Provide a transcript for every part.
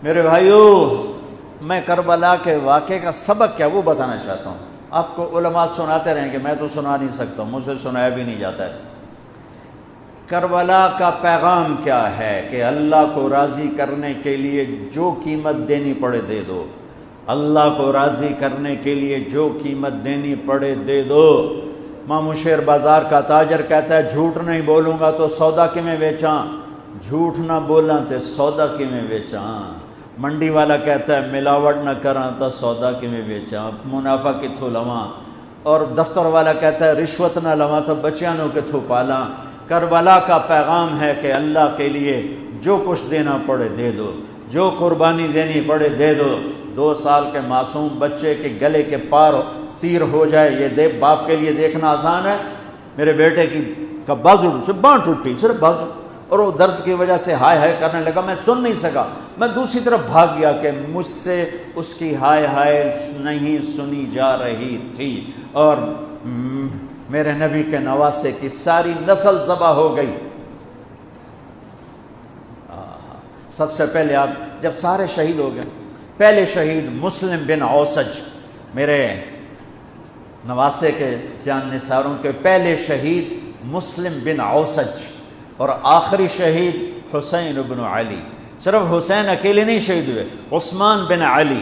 میرے بھائیوں، میں کربلا کے واقعے کا سبق کیا وہ بتانا چاہتا ہوں. آپ کو علماء سناتے رہیں گے، میں تو سنا نہیں سکتا ہوں، مجھ سے سنایا بھی نہیں جاتا ہے. کربلا کا پیغام کیا ہے کہ اللہ کو راضی کرنے کے لیے جو قیمت دینی پڑے دے دو. اللہ کو راضی کرنے کے لیے جو قیمت دینی پڑے دے دو. مامو شیر بازار کا تاجر کہتا ہے جھوٹ نہیں بولوں گا تو سودا کیویں بیچاں، جھوٹ نہ بولاں تے سودا کیویں بیچاں. منڈی والا کہتا ہے ملاوٹ نہ کراں تو سودا کیویں بیچاں، منافع کتھوں لواں. اور دفتر والا کہتا ہے رشوت نہ لواں تو بچیاں نو کتھوں پالاں. کربلا کا پیغام ہے کہ اللہ کے لیے جو کچھ دینا پڑے دے دو، جو قربانی دینی پڑے دے دو. 2 سال کے معصوم بچے کے گلے کے پار تیر ہو جائے، یہ باپ کے لیے دیکھنا آسان ہے؟ میرے بیٹے کا بازو سے باں ٹوٹی، صرف بازو، اور وہ درد کی وجہ سے ہائے ہائے کرنے لگا. میں سن نہیں سکا، میں دوسری طرف بھاگ گیا کہ مجھ سے اس کی ہائے ہائے نہیں سنی جا رہی تھی. اور میرے نبی کے نواسے کی ساری نسل ذبح ہو گئی. سب سے پہلے آپ جب سارے شہید ہو گئے، پہلے شہید مسلم بن اوسج، میرے نواسے کے جان نثاروں کے پہلے شہید مسلم بن اوسج، اور آخری شہید حسین بن علی. صرف حسین اکیلے نہیں شہید ہوئے، عثمان بن علی،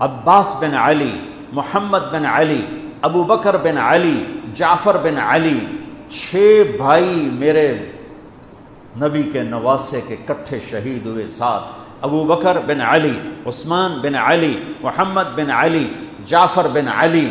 عباس بن علی، محمد بن علی، ابو بکر بن علی، جعفر بن علی، 6 بھائی میرے نبی کے نواسے کے کٹھے شہید ہوئے. 7 ابو بکر بن علی، عثمان بن علی، محمد بن علی، جعفر بن علی،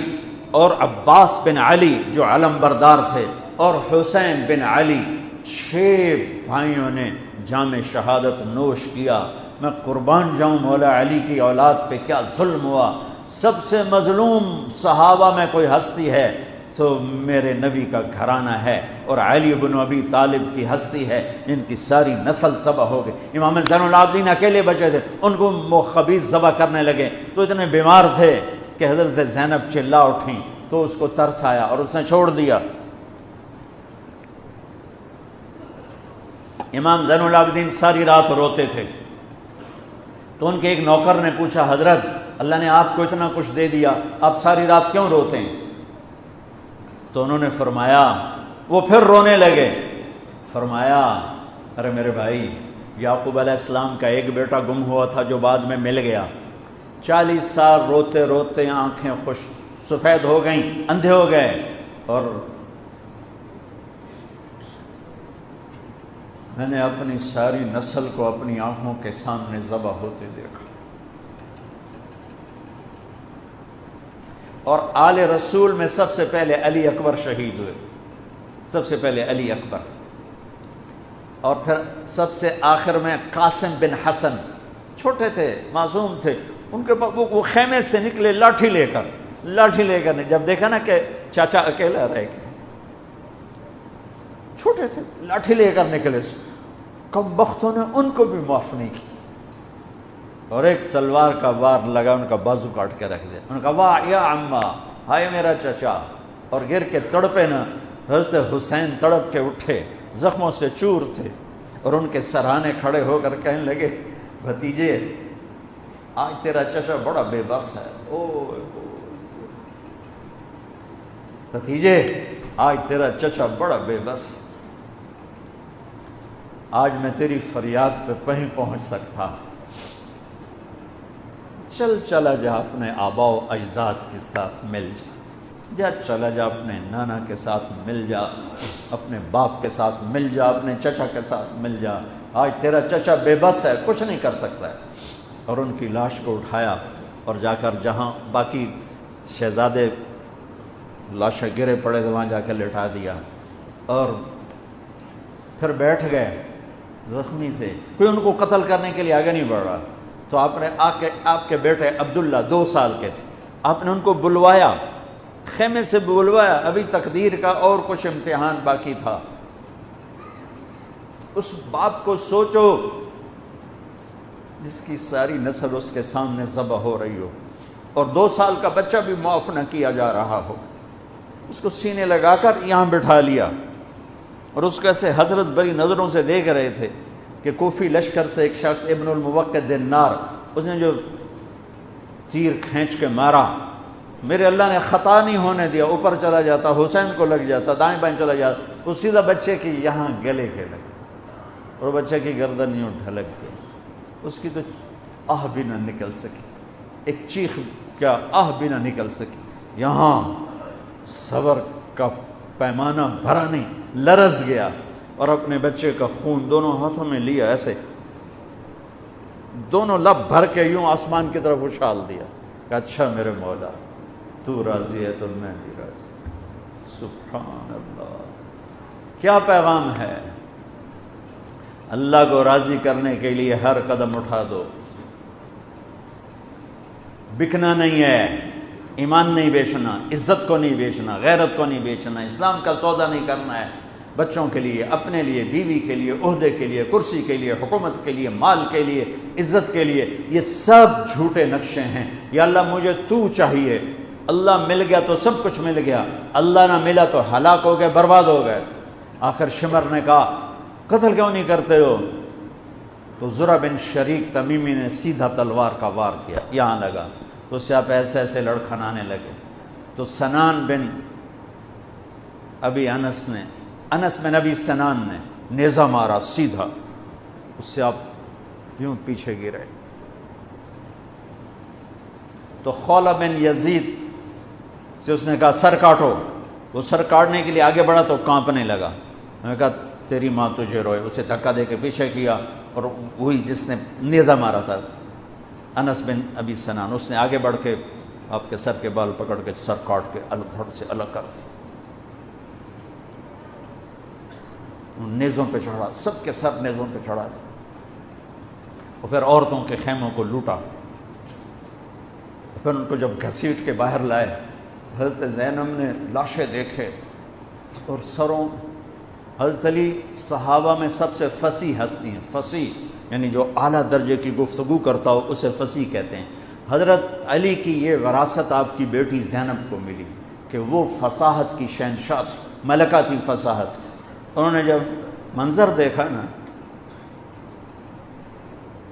اور عباس بن علی جو علم بردار تھے، اور حسین بن علی. 6 بھائیوں نے جام شہادت نوش کیا. میں قربان جاؤں مولا علی کی اولاد پہ کیا ظلم ہوا. سب سے مظلوم صحابہ میں کوئی ہستی ہے تو میرے نبی کا گھرانہ ہے، اور علی بن ابی طالب کی ہستی ہے جن کی ساری نسل ذبح ہو گئی. امام زین العابدین اکیلے بچے تھے، ان کو خبیث ذبح کرنے لگے تو اتنے بیمار تھے کہ حضرت زینب چلا اٹھیں تو اس کو ترس آیا اور اس نے چھوڑ دیا. امام زین العابدین ساری رات روتے تھے تو ان کے ایک نوکر نے پوچھا حضرت اللہ نے آپ کو اتنا کچھ دے دیا، آپ ساری رات کیوں روتے ہیں؟ تو انہوں نے فرمایا، وہ پھر رونے لگے، فرمایا ارے میرے بھائی، یعقوب علیہ السلام کا ایک بیٹا گم ہوا تھا جو بعد میں مل گیا. 40 سال روتے روتے آنکھیں سفید ہو گئیں، اندھے ہو گئے، اور میں نے اپنی ساری نسل کو اپنی آنکھوں کے سامنے ذبح ہوتے دیکھا. اور آل رسول میں سب سے پہلے علی اکبر شہید ہوئے، سب سے پہلے علی اکبر، اور پھر سب سے آخر میں قاسم بن حسن. چھوٹے تھے، معصوم تھے، ان کے پاس وہ خیمے سے نکلے لاٹھی لے کر جب دیکھا نا کہ چاچا اکیلا رہ گیا، چھوٹے تھے، لاٹھی لے کر نکلے. کم بختوں نے ان کو بھی معاف نہیں کی، اور ایک تلوار کا وار لگا، ان کا بازو کاٹ کے رکھ دیا. ان کا واہ یا عمہ، ہائے میرا چچا، اور گر کے تڑپے نا. حضرت حسین تڑپ کے اٹھے، زخموں سے چور تھے، اور ان کے سرہانے کھڑے ہو کر کہنے لگے بھتیجے آج تیرا چچا بڑا بے بس ہے. او بھتیجے آج تیرا چچا بڑا بے بس، آج میں تیری فریاد پہ کہیں پہنچ سکتا. چلا جا اپنے آباء و اجداد کے ساتھ مل جا، چلا جا اپنے نانا کے ساتھ مل جا، اپنے باپ کے ساتھ مل جا، اپنے چچا کے ساتھ مل جا. آج تیرا چچا بے بس ہے، کچھ نہیں کر سکتا ہے. اور ان کی لاش کو اٹھایا اور جا کر جہاں باقی شہزادے لاشیں گرے پڑے تھے وہاں جا کے لٹا دیا، اور پھر بیٹھ گئے. زخمی تھے، کوئی ان کو قتل کرنے کے لیے آگے نہیں بڑھ رہا. تو آپ نے آپ کے بیٹے عبداللہ 2 سال کے تھے، آپ نے ان کو بلوایا، خیمے سے بلوایا. ابھی تقدیر کا اور کچھ امتحان باقی تھا. اس باپ کو سوچو جس کی ساری نسل اس کے سامنے ذبح ہو رہی ہو، اور 2 سال کا بچہ بھی معاف نہ کیا جا رہا ہو. اس کو سینے لگا کر یہاں بٹھا لیا، اور اس کو ایسے حضرت بری نظروں سے دیکھ رہے تھے کہ کوفی لشکر سے ایک شخص ابن الموقد النار اس نے جو تیر کھینچ کے مارا، میرے اللہ نے خطا نہیں ہونے دیا، اوپر چلا جاتا، حسین کو لگ جاتا، دائیں بائیں چلا جاتا، وہ سیدھا بچے کی یہاں گلے کے لگے اور بچے کی گردن یوں ڈھلک گئی، اس کی تو آہ بھی نہ نکل سکی، ایک چیخ کیا آہ بھی نہ نکل سکی، یہاں صبر کا پیمانہ بھرا نہیں، لرز گیا اور اپنے بچے کا خون دونوں ہاتھوں میں لیا، ایسے دونوں لب بھر کے یوں آسمان کی طرف اچھال دیا کہ اچھا میرے مولا تو راضی ہے تو میں بھی راضی۔ سبحان اللہ، کیا پیغام ہے! اللہ کو راضی کرنے کے لیے ہر قدم اٹھا دو، بکنا نہیں ہے، ایمان نہیں بیچنا، عزت کو نہیں بیچنا، غیرت کو نہیں بیچنا، اسلام کا سودا نہیں کرنا ہے، بچوں کے لیے، اپنے لیے، بیوی کے لیے، عہدے کے لیے، کرسی کے لیے، حکومت کے لیے، مال کے لیے، عزت کے لیے، یہ سب جھوٹے نقشے ہیں۔ یا اللہ مجھے تو چاہیے، اللہ مل گیا تو سب کچھ مل گیا، اللہ نہ ملا تو ہلاک ہو گئے، برباد ہو گئے۔ آخر شمر نے کہا قتل کیوں نہیں کرتے ہو؟ تو زرع بن شریک تمیمی نے سیدھا تلوار کا وار کیا، یہاں لگا تو اس سے آپ ایسے ایسے لڑکھنانے لگے، تو سنان بن ابی انس بن ابی سنان نے نیزہ مارا سیدھا، اس سے آپ یوں پیچھے گرے۔ تو خولہ بن یزید سے اس نے کہا سر کاٹو، وہ سر کاٹنے کے لیے آگے بڑھا تو کانپنے لگا، میں نے کہا تیری ماں تجھے روئے، اسے دھکا دے کے پیچھے کیا، اور وہی جس نے نیزہ مارا تھا انس بن ابی سنان، اس نے آگے بڑھ کے آپ کے سر کے بال پکڑ کے سر کاٹ کے دھڑ سے الگ کر دیا، نیزوں پہ چڑھا، سب کے سر نیزوں پہ چڑھا دیا، اور پھر عورتوں کے خیموں کو لوٹا، پھر ان کو جب گھسیٹ کے باہر لائے، حضرت زینب نے لاشیں دیکھے اور سروں، حضرت علی صحابہ میں سب سے فصیح ہستی ہیں، فصیح یعنی جو اعلیٰ درجے کی گفتگو کرتا ہو اسے فصیح کہتے ہیں۔ حضرت علی کی یہ وراثت آپ کی بیٹی زینب کو ملی کہ وہ فصاحت کی شہنشاہ تھی، ملکہ تھی فصاحت۔ انہوں نے جب منظر دیکھا نا،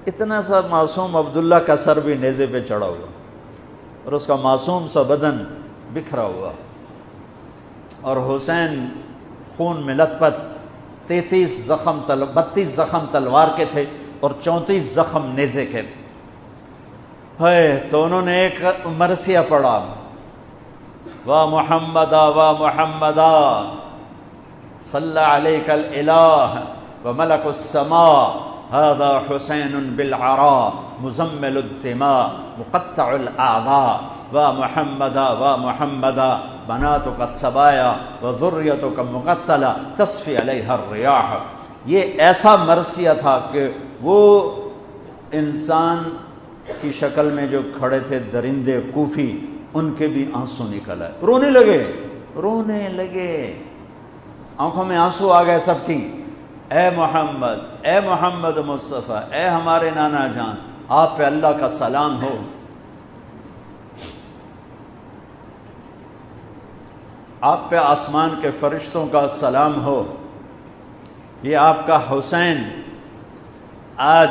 اتنا سا معصوم عبداللہ کا سر بھی نیزے پہ چڑھا ہوا اور اس کا معصوم سا بدن بکھرا ہوا، اور حسین خون میں لت پت، 32 زخم تلوار کے تھے اور 34 زخم نیزے کے تھے۔ تو انہوں نے ایک مرثیہ پڑھا، وا محمدا وا محمدا صلی علیک الالہ وملک السماء هذا حسین بالعراء مزمل الدماء مقطع الاعضاء وا محمدا وا محمدا بناتک السبایا وذریتک مقتلہ تصفی علیہ الریاح۔ یہ ایسا مرثیہ تھا کہ وہ انسان کی شکل میں جو کھڑے تھے درندے کوفی، ان کے بھی آنسو نکل آئے، رونے لگے، آنکھوں میں آنسو آ گئے سب کی۔ اے محمد مصطفیٰ، اے ہمارے نانا جان، آپ پہ اللہ کا سلام ہو، آپ پہ آسمان کے فرشتوں کا سلام ہو، یہ آپ کا حسین آج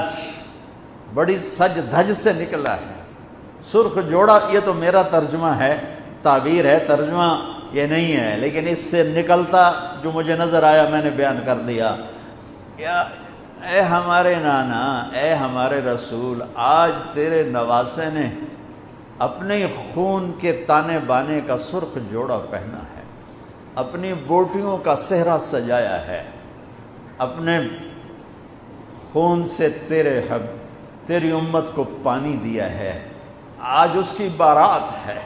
بڑی سج دھج سے نکلا ہے، سرخ جوڑا۔ یہ تو میرا ترجمہ ہے، تعبیر ہے، ترجمہ یہ نہیں ہے، لیکن اس سے نکلتا جو مجھے نظر آیا میں نے بیان کر دیا۔ یا اے ہمارے نانا، اے ہمارے رسول، آج تیرے نواسے نے اپنے خون کے تانے بانے کا سرخ جوڑا پہنا ہے، اپنی بوٹیوں کا صحرا سجایا ہے، اپنے خون سے تیری امت کو پانی دیا ہے، آج اس کی بارات ہے،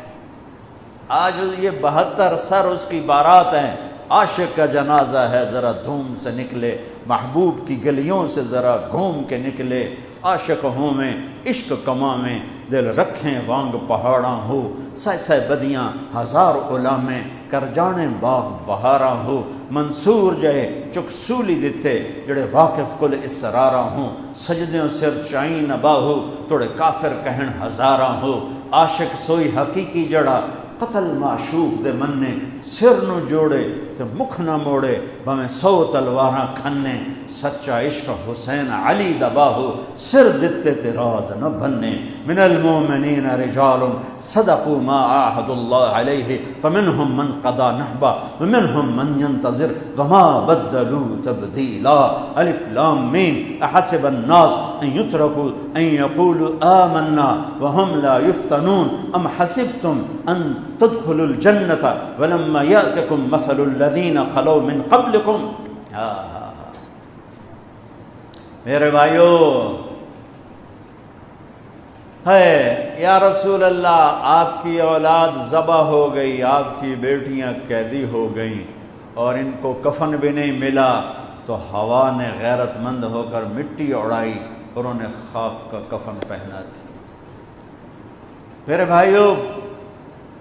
آج یہ 72 سر اس کی بارات ہیں۔ عاشق کا جنازہ ہے، ذرا دھوم سے نکلے، محبوب کی گلیوں سے ذرا گھوم کے نکلے، عاشق ہوں میں عشق کما میں دل رکھیں وانگ پہاڑاں ہو، سہ بدیاں ہزار علامیں کر جانے باغ بہاراں ہو، منصور جہے چک سولی دتے جڑے واقف کل اسراراں ہوں، سجدیوں سر چائیں نبا ہو توڑے کافر کہن ہزاراں ہو، عاشق سوئی حقیقی جڑا قتل معشوق دے مننے سر نو جوڑے تے مکھ نہ موڑے بمیں 100 تلواراں کھنے سچا عشق حسین علی دباہو سر دتے تے راز نہ بننے من المومنین رجال صدقوا ما عاہد اللہ علیہ فمنہم من قضا نحبا ومنہم من ينتظر وما بدلوا تبدیلا الف لام میم احسب الناس ان يتركوا ان يقولوا آمنا وهم لا يفتنون ام حسبتم ان تدخلوا الجنة ولما يأتكم مثل الذين خلوا من قبلكم. میرے بھائیو ہے یا رسول اللہ آپ کی اولاد ذبح ہو گئی، آپ کی بیٹیاں قیدی ہو گئیں اور ان کو کفن بھی نہیں ملا، تو ہوا نے غیرت مند ہو کر مٹی اڑائی اور انہیں خاک کا کفن پہنا تھی. میرے بھائیو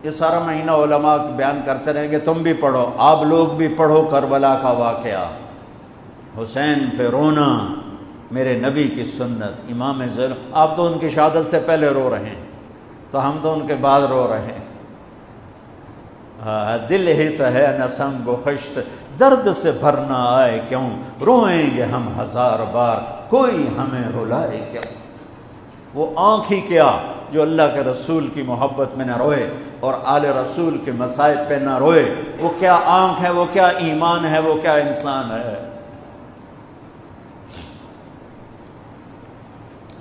یہ سارا مہینہ علماء بیان کرتے رہیں گے، تم بھی پڑھو، آپ لوگ بھی پڑھو کربلا کا واقعہ، حسین پہ رونا، میرے نبی کی سنت، امام زین. آپ تو ان کی شہادت سے پہلے رو رہے ہیں، تو ہم تو ان کے بعد رو رہے ہیں. دل ہی تو ہے نسم گخشت، درد سے بھرنا آئے کیوں، روئیں گے ہم 1000 بار، کوئی ہمیں رلائے کیوں. وہ آنکھ ہی کیا جو اللہ کے رسول کی محبت میں نہ روئے اور آل رسول کے مصائب پہ نہ روئے، وہ کیا آنکھ ہے، وہ کیا ایمان ہے، وہ کیا انسان ہے.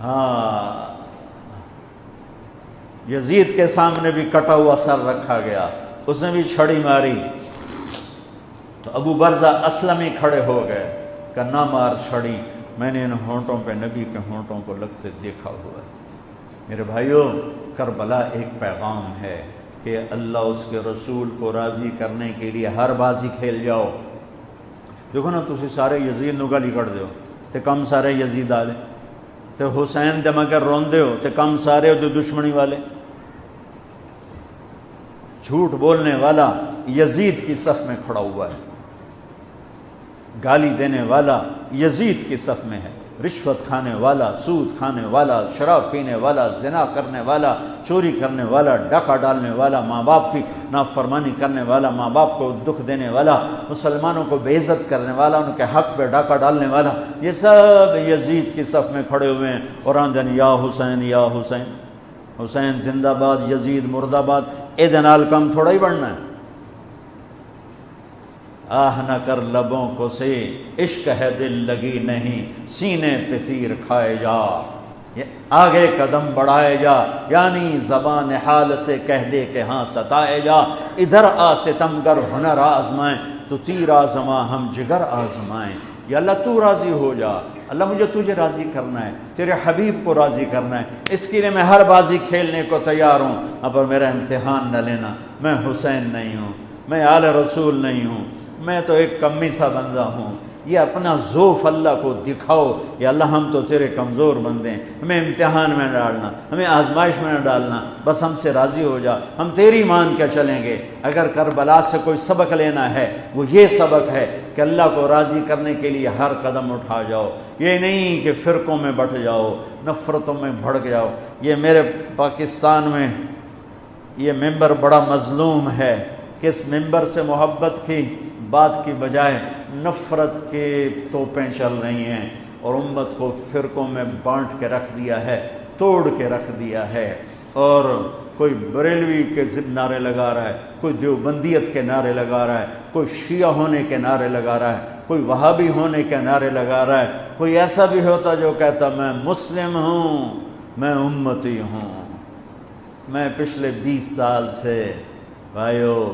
ہاں یزید کے سامنے بھی کٹا ہوا سر رکھا گیا، اس نے بھی چھڑی ماری تو ابو برزہ اسلمی کھڑے ہو گئے کہ نہ مار چھڑی، میں نے ان ہونٹوں پہ نبی کے ہونٹوں کو لگتے دیکھا ہوا ہے. میرے بھائیوں کربلا ایک پیغام ہے کہ اللہ اس کے رسول کو راضی کرنے کے لیے ہر بازی کھیل جاؤ. دیکھو نا تسی سارے یزید نو گالی کڑ دیو تے کم سارے یزید آلے، تے حسین دے مگر رون دیو تے کم سارے دے دشمنی والے. جھوٹ بولنے والا یزید کی صف میں کھڑا ہوا ہے، گالی دینے والا یزید کی صف میں ہے، رشوت کھانے والا، سود کھانے والا، شراب پینے والا، زنا کرنے والا، چوری کرنے والا، ڈاکہ ڈالنے والا، ماں باپ کی نافرمانی کرنے والا، ماں باپ کو دکھ دینے والا، مسلمانوں کو بے عزت کرنے والا، ان کے حق پہ ڈاکہ ڈالنے والا، یہ سب یزید کی صف میں کھڑے ہوئے ہیں اور آندن یا حسین یا حسین، حسین زندہ باد، یزید مرد آباد. اے دنال کم تھوڑا ہی بڑھنا ہے. آہ نہ کر لبوں کو سے عشق ہے دل لگی نہیں، سینے پہ تیر کھائے جا، آگے قدم بڑھائے جا، یعنی زبان حال سے کہہ دے کہ ہاں ستائے جا. ادھر آ ستمگر ہنر آزمائیں تو تیر آزما ہم جگر آزمائیں. یا اللہ تو راضی ہو جا، اللہ مجھے تجھے راضی کرنا ہے، تیرے حبیب کو راضی کرنا ہے، اس کے لیے میں ہر بازی کھیلنے کو تیار ہوں. پر میرا امتحان نہ لینا، میں حسین نہیں ہوں، میں آل رسول نہیں ہوں، میں تو ایک کمی سا بندہ ہوں. یہ اپنا ذوف اللہ کو دکھاؤ، یا اللہ ہم تو تیرے کمزور بندے ہیں، ہمیں امتحان میں نہ ڈالنا، ہمیں آزمائش میں نہ ڈالنا، بس ہم سے راضی ہو جا، ہم تیری مان کے چلیں گے. اگر کربلا سے کوئی سبق لینا ہے وہ یہ سبق ہے کہ اللہ کو راضی کرنے کے لیے ہر قدم اٹھا جاؤ. یہ نہیں کہ فرقوں میں بٹ جاؤ، نفرتوں میں بھڑک جاؤ. یہ میرے پاکستان میں یہ ممبر بڑا مظلوم ہے کہ اس ممبر سے محبت کی بات کی بجائے نفرت کے توپیں چل رہی ہیں اور امت کو فرقوں میں بانٹ کے رکھ دیا ہے، توڑ کے رکھ دیا ہے. اور کوئی بریلوی کے نعرے لگا رہا ہے، کوئی دیوبندیت کے نعرے لگا رہا ہے، کوئی شیعہ ہونے کے نعرے لگا رہا ہے، کوئی وہابی ہونے کے نعرے لگا رہا ہے، کوئی ایسا بھی ہوتا جو کہتا میں مسلم ہوں، میں امتی ہوں. میں پچھلے 20 سال سے بھائیو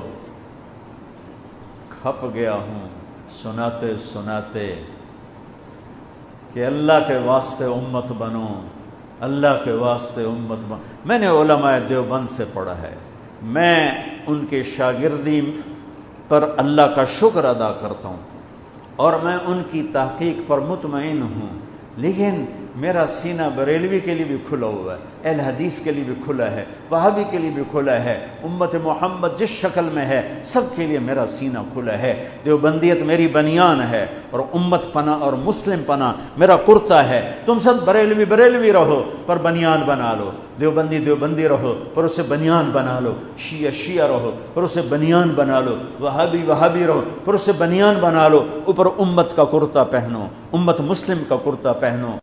کھپ گیا ہوں سناتے سناتے کہ اللہ کے واسطے امت بنو، اللہ کے واسطے امت بنو. میں نے علماء دیوبند سے پڑھا ہے، میں ان کے شاگردی پر اللہ کا شکر ادا کرتا ہوں اور میں ان کی تحقیق پر مطمئن ہوں، لیکن میرا سینہ بریلوی کے لیے بھی کھلا ہوا ہے، اہل حدیث کے لیے بھی کھلا ہے، وہابی کے لیے بھی کھلا ہے، امت محمد جس شکل میں ہے سب کے لیے میرا سینہ کھلا ہے۔ دیوبندیت میری بنیان ہے اور امت پناہ اور مسلم پناہ میرا کرتا ہے۔ تم سب بریلوی بریلوی رہو پر بنیان بنا لو، دیوبندی دیوبندی رہو پر اسے بنیان بنا لو، شیعہ شیعہ رہو پر اسے بنیان بنا لو، وہابی وہابی رہو پر اسے بنیان بنا لو، اوپر امت کا کرتا پہنو، امت مسلم کا کرتا پہنو۔